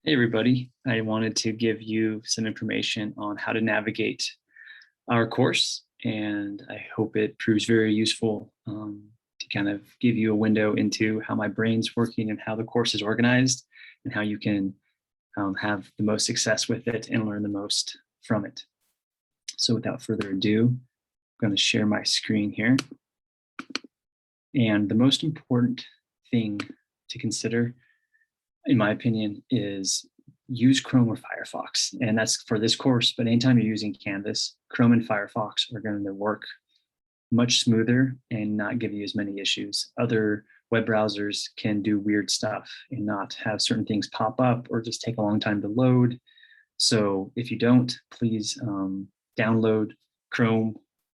Hey everybody, I wanted to give you some information on how to navigate our course, and I hope it proves very useful to kind of give you a window into how my brain's working and how the course is organized and how you can have the most success with it and learn the most from it. So without further ado, I'm going to share my screen here. And the most important thing to consider, in my opinion, is use Chrome or Firefox. And that's for this course, but anytime you're using Canvas, Chrome and Firefox are going to work much smoother and not give you as many issues. Other web browsers can do weird stuff and not have certain things pop up or just take a long time to load. So if you don't, please download Chrome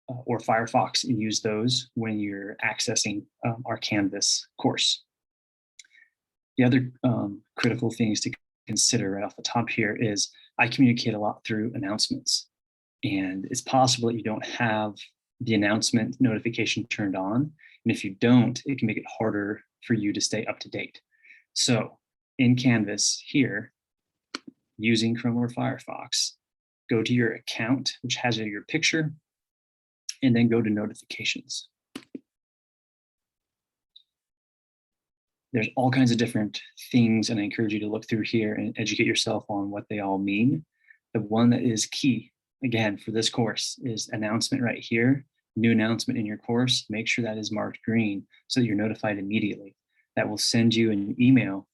or Firefox and use those when you're accessing our Canvas course. The other critical things to consider right off the top here is I communicate a lot through announcements. And it's possible that you don't have the announcement notification turned on. And if you don't, it can make it harder for you to stay up to date. So in Canvas here, using Chrome or Firefox, go to your account, which has your picture, and then go to notifications. There's all kinds of different things, and I encourage you to look through here and educate yourself on what they all mean. The one that is key, again, for this course is announcement right here, new announcement in your course. Make sure that is marked green so that you're notified immediately. That will send you an email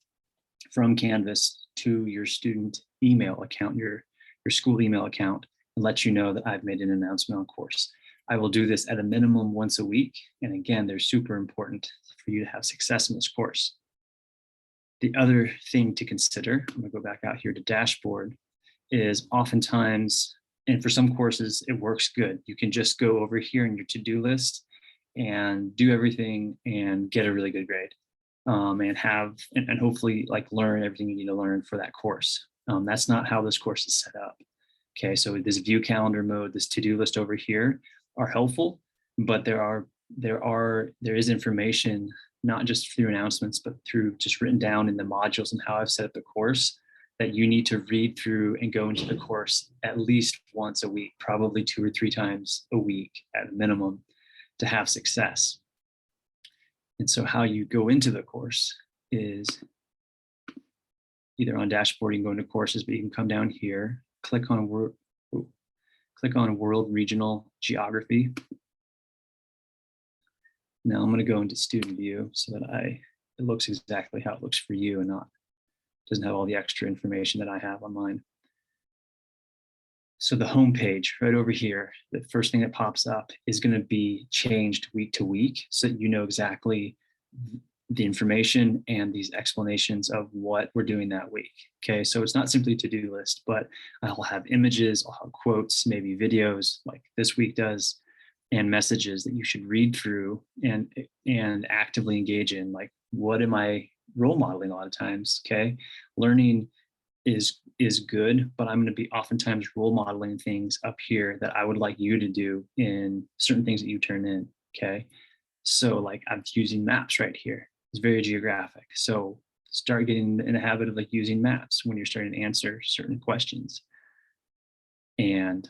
from Canvas to your student email account, your school email account, and let you know that I've made an announcement on course. I will do this at a minimum once a week. And again, they're super important for you to have success in this course. The other thing to consider, I'm gonna go back out here to dashboard, is oftentimes, and for some courses, it works good. You can just go over here in your to-do list and do everything and get a really good grade. And hopefully like learn everything you need to learn for that course. That's not how this course is set up. Okay, so this view calendar mode, this to-do list over here are helpful, but there is information, not just through announcements, but through just written down in the modules and how I've set up the course that you need to read through and go into the course at least once a week, probably 2 or 3 times a week at a minimum to have success. And so how you go into the course is either on dashboard, you can go into courses, but you can come down here, click on World Regional Geography. Now I'm going to go into student view so that it looks exactly how it looks for you and doesn't have all the extra information that I have on mine. So the home page right over here, the first thing that pops up is going to be changed week to week so that you know exactly the information and these explanations of what we're doing that week. Okay, so it's not simply a to-do list, but I'll have images, I'll have quotes, maybe videos like this week does, and messages that you should read through and actively engage in. Like, what am I role modeling a lot of times? Okay, learning is good, but I'm going to be oftentimes role modeling things up here that I would like you to do in certain things that you turn in. Okay, so like I'm using maps right here. It's very geographic. So start getting in the habit of like using maps when you're starting to answer certain questions. And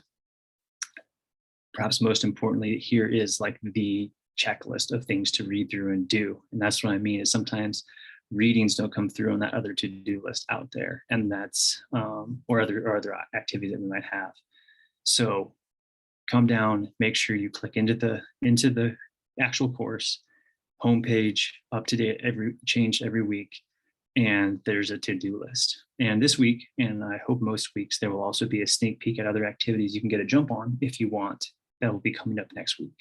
perhaps most importantly, here is like the checklist of things to read through and do. And that's what I mean is sometimes readings don't come through on that other to-do list out there. And that's, or other activities that we might have. So come down, make sure you click into the actual course, homepage, up to date, changed every week, and there's a to-do list. And this week, and I hope most weeks, there will also be a sneak peek at other activities you can get a jump on if you want. That will be coming up next week.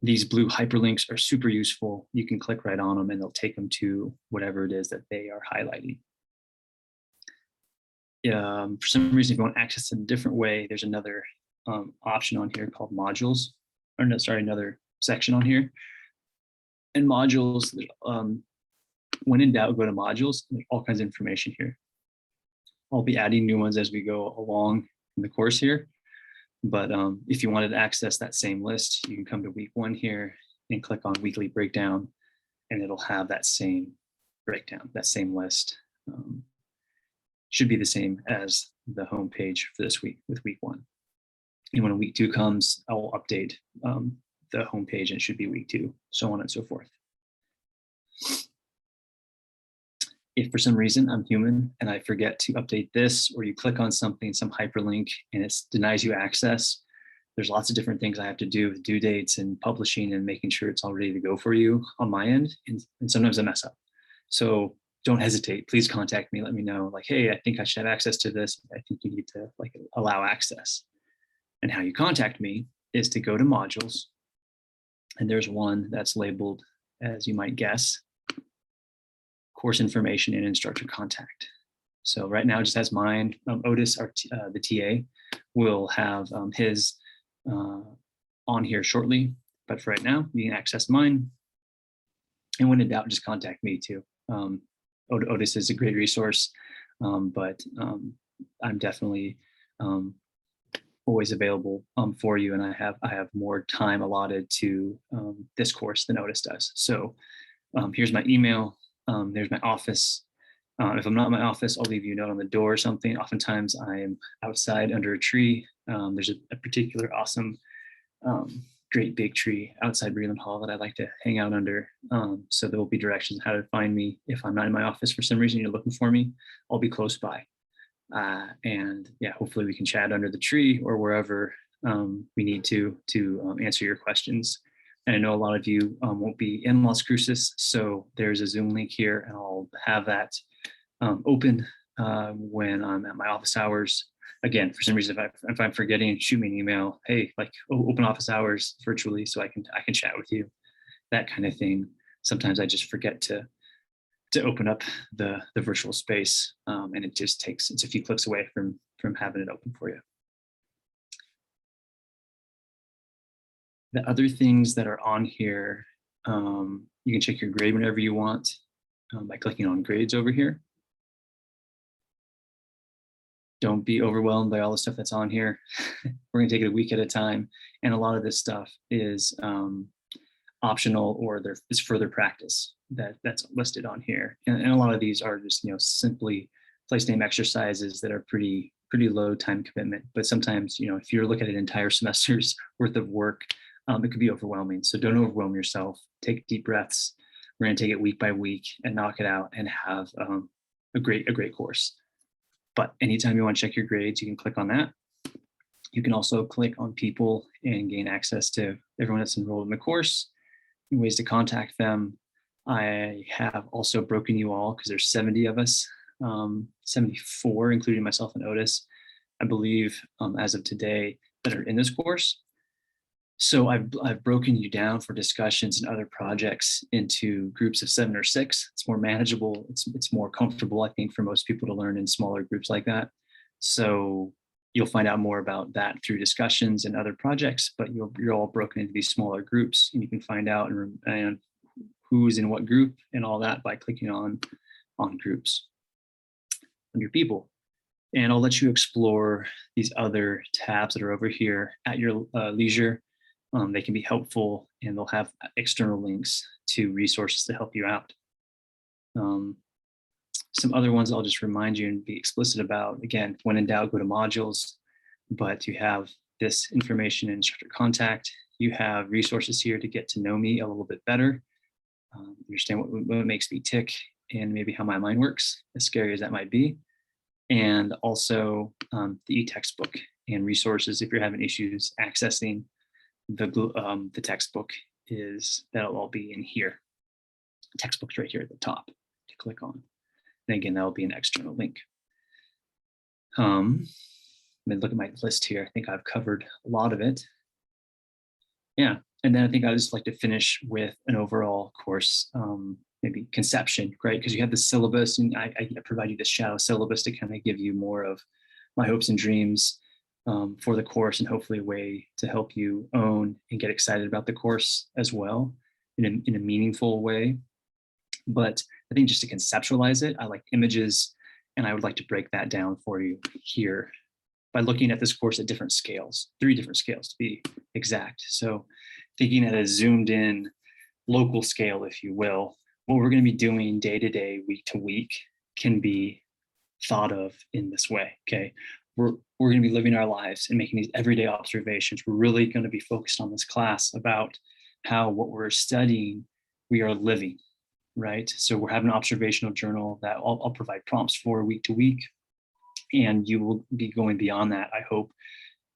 These blue hyperlinks are super useful. You can click right on them and they'll take them to whatever it is that they are highlighting. For some reason, if you want access in a different way, there's another option on here called modules, or no, sorry, another section on here. And modules, when in doubt, go to modules. There's all kinds of information here. I'll be adding new ones as we go along in the course here. But if you wanted to access that same list, you can come to week 1 here and click on weekly breakdown, and it'll have that same breakdown, that same list should be the same as the homepage for this week with week 1. And when week 2 comes, I'll update the homepage and it should be week 2, so on and so forth. If for some reason I'm human and I forget to update this, or you click on something, some hyperlink, and it denies you access, there's lots of different things I have to do with due dates and publishing and making sure it's all ready to go for you on my end. And sometimes I mess up. So don't hesitate. Please contact me. Let me know, like, hey, I think I should have access to this. I think you need to like allow access. And how you contact me is to go to modules. And there's one that's labeled, as you might guess, course information and instructor contact. So right now it just has mine. Otis, the TA, will have his on here shortly. But for right now, you can access mine. And when in doubt, just contact me too. Otis is a great resource, but I'm definitely always available for you. And I have more time allotted to this course than Otis does. So here's my email. There's my office. If I'm not in my office, I'll leave you a note on the door or something. Oftentimes I am outside under a tree. There's a particular awesome, great big tree outside Breland Hall that I like to hang out under. So there will be directions on how to find me. If I'm not in my office for some reason, you're looking for me, I'll be close by. And yeah, hopefully we can chat under the tree or wherever we need to answer your questions. And I know a lot of you won't be in Las Cruces, so there's a Zoom link here, and I'll have that open when I'm at my office hours. Again, for some reason, if I'm forgetting, shoot me an email. Hey, like open office hours virtually, so I can chat with you, that kind of thing. Sometimes I just forget to open up the virtual space, and it's a few clicks away from having it open for you. The other things that are on here, you can check your grade whenever you want by clicking on grades over here. Don't be overwhelmed by all the stuff that's on here. We're going to take it a week at a time. And a lot of this stuff is optional, or there is further practice that's listed on here. And a lot of these are just, simply place name exercises that are pretty low time commitment. But sometimes, if you're looking at an entire semester's worth of work, it could be overwhelming. So don't overwhelm yourself. Take deep breaths. We're going to take it week by week and knock it out and have a great course. But anytime you want to check your grades, you can click on that. You can also click on people and gain access to everyone that's enrolled in the course and ways to contact them. I have also broken you all, because there's 70 of us, 74, including myself and Otis, I believe, as of today, that are in this course. So I've broken you down for discussions and other projects into groups of 7 or 6. It's more manageable. It's more comfortable, I think, for most people to learn in smaller groups like that. So you'll find out more about that through discussions and other projects, but you're all broken into these smaller groups, and you can find out and who's in what group and all that by clicking on groups under people. And I'll let you explore these other tabs that are over here at your leisure. They can be helpful, and they'll have external links to resources to help you out. Some other ones I'll just remind you and be explicit about. Again, when in doubt, go to modules, but you have this information in instructor contact. You have resources here to get to know me a little bit better, understand what makes me tick, and maybe how my mind works, as scary as that might be. And also the e-textbook and resources if you're having issues accessing the textbook, that'll all be in here. Textbook's right here at the top to click on. And again, that'll be an external link. Let me look at my list here. I think I've covered a lot of it. Yeah, and then I think I just like to finish with an overall course, maybe conception, right? Because you have the syllabus, and I provide you this shadow syllabus to kind of give you more of my hopes and dreams for the course, and hopefully a way to help you own and get excited about the course as well in a meaningful way. But I think just to conceptualize it, I like images, and I would like to break that down for you here by looking at this course at different scales, 3 different scales to be exact. So thinking at a zoomed in local scale, if you will, what we're going to be doing day to day, week to week can be thought of in this way. Okay. We're going to be living our lives and making these everyday observations. We're really going to be focused on this class about how what we're studying, we are living, right? So we're having an observational journal that I'll provide prompts for week to week. And you will be going beyond that, I hope,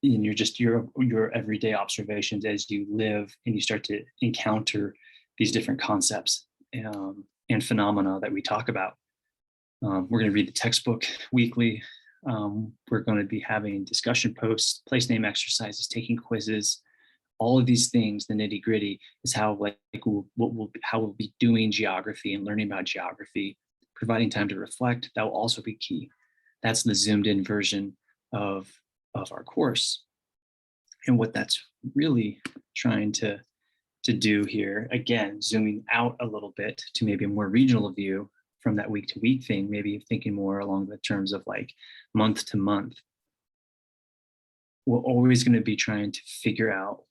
in your everyday observations as you live and you start to encounter these different concepts and phenomena that we talk about. We're going to read the textbook weekly. We're going to be having discussion posts, place name exercises, taking quizzes. All of these things, the nitty gritty, is how we'll be doing geography and learning about geography, providing time to reflect. That will also be key. That's the zoomed in version of our course. And what that's really trying to do here, again, zooming out a little bit to maybe a more regional view from that week to week thing, maybe thinking more along the terms of like month to month. We're always going to be trying to figure out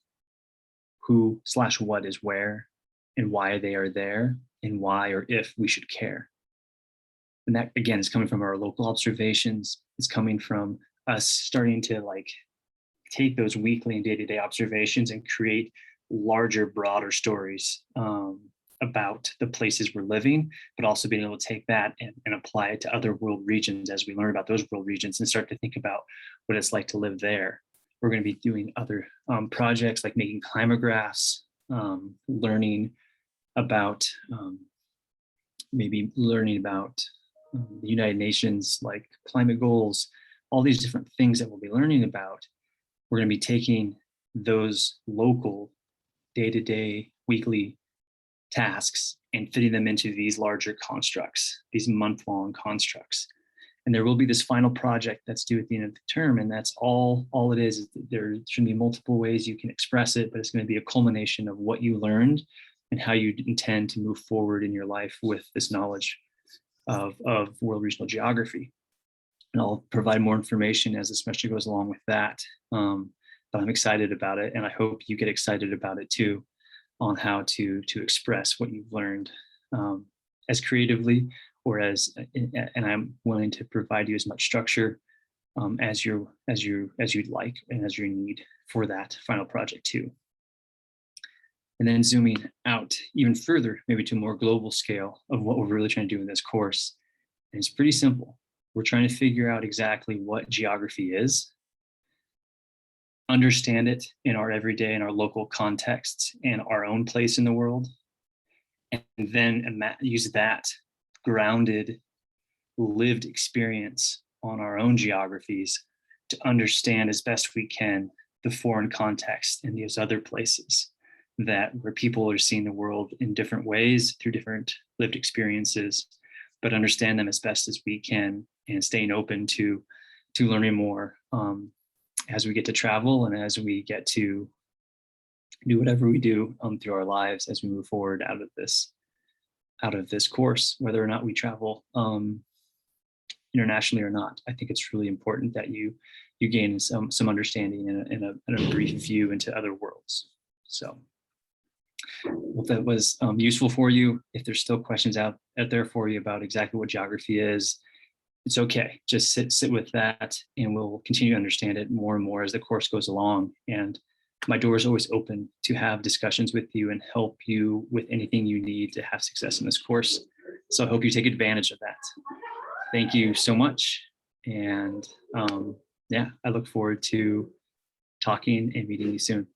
who/what is where and why they are there and why or if we should care. And that, again, is coming from our local observations. It's coming from us starting to like take those weekly and day-to-day observations and create larger, broader stories about the places we're living, but also being able to take that and apply it to other world regions as we learn about those world regions and start to think about what it's like to live there. We're going to be doing other projects like making climographs, learning about the United Nations, like climate goals, all these different things that we'll be learning about. We're going to be taking those local day-to-day weekly tasks and fitting them into these larger constructs, these month-long constructs. And there will be this final project that's due at the end of the term. And that's all it is. There should be multiple ways you can express it, but it's going to be a culmination of what you learned and how you intend to move forward in your life with this knowledge of world regional geography. And I'll provide more information as the semester goes along with that. But I'm excited about it, and I hope you get excited about it too, on how to express what you've learned as creatively or and I'm willing to provide you as much structure as you'd like and as you need for that final project too. And then zooming out even further, maybe to a more global scale of what we're really trying to do in this course. And it's pretty simple. We're trying to figure out exactly what geography is, understand it in our everyday and our local contexts and our own place in the world, and then use that grounded, lived experience on our own geographies to understand as best we can the foreign context in these other places where people are seeing the world in different ways through different lived experiences, but understand them as best as we can and staying open to learning more as we get to travel and as we get to do whatever we do through our lives as we move forward out of this course, whether or not we travel internationally or not. I think it's really important that you gain some understanding and a brief view into other worlds. So hope that was useful for you. If there's still questions out there for you about exactly what geography is, it's okay. Just sit with that, and we'll continue to understand it more and more as the course goes along. And my door is always open to have discussions with you and help you with anything you need to have success in this course. So I hope you take advantage of that. Thank you so much. And I look forward to talking and meeting you soon.